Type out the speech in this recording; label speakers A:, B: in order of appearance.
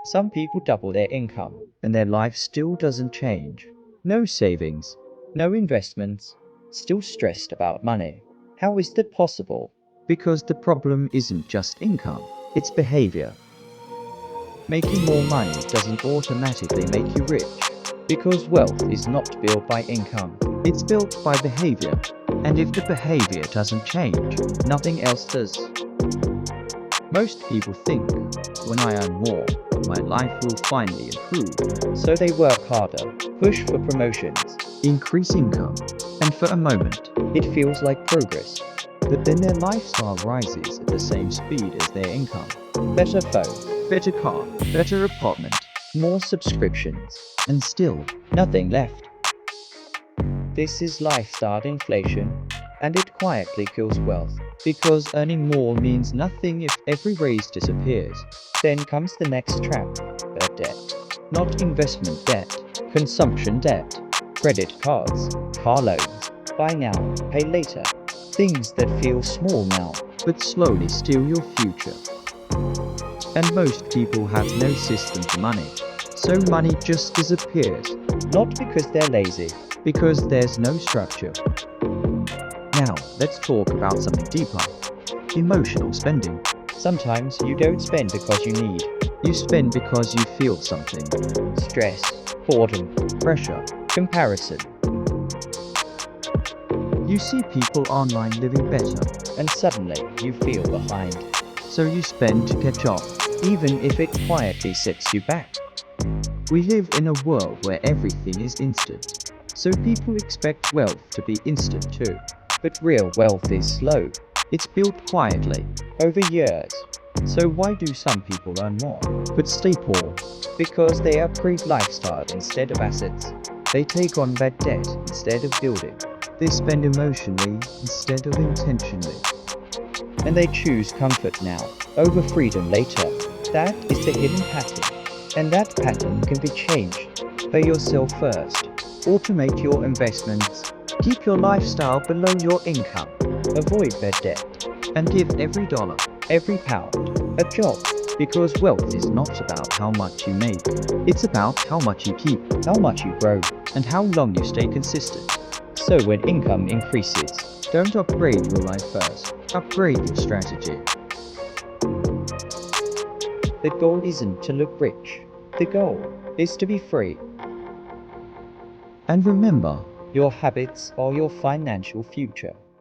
A: Some people double their income and their life still doesn't change. No savings, no investments, still stressed about money. How is that possible? Because the problem isn't just income, it's behavior. Making more money doesn't automatically make you rich. Because wealth is not built by income, it's built by behavior. And if the behavior doesn't change, nothing else does. Most people think, when I earn more, my life will finally improve. So they work harder, push for promotions, increase income, and for a moment, it feels like progress. But then their lifestyle rises at the same speed as their income. Better phone, better car, better apartment, more subscriptions, and still nothing left. This is lifestyle inflation, and it quietly kills wealth. Because earning more means nothing if every raise disappears. Then comes the next trap, bad debt. Not investment debt, consumption debt, credit cards, car loans, buy now, pay later. Things that feel small now, but slowly steal your future. And most people have no system for money, so money just disappears. Not because they're lazy, because there's no structure. Now, let's talk about something deeper. Emotional spending. Sometimes you don't spend because you need. You spend because you feel something. Stress, boredom, pressure, comparison. You see people online living better, and suddenly you feel behind. So you spend to catch up, even if it quietly sets you back. We live in a world where everything is instant, so people expect wealth to be instant too. But real wealth is slow. It's built quietly, over years. So why do some people earn more, but stay poor? Because they upgrade lifestyle instead of assets. They take on bad debt instead of building. They spend emotionally instead of intentionally. And they choose comfort now, over freedom later. That is the hidden pattern. And that pattern can be changed. Pay yourself first. Automate your investments. Keep your lifestyle below your income. Avoid bad debt. And give every dollar, every pound, a job. Because wealth is not about how much you make. It's about how much you keep, how much you grow, and how long you stay consistent. So when income increases, don't upgrade your life first. Upgrade your strategy. The goal isn't to look rich. The goal is to be free. And remember, your habits are your financial future.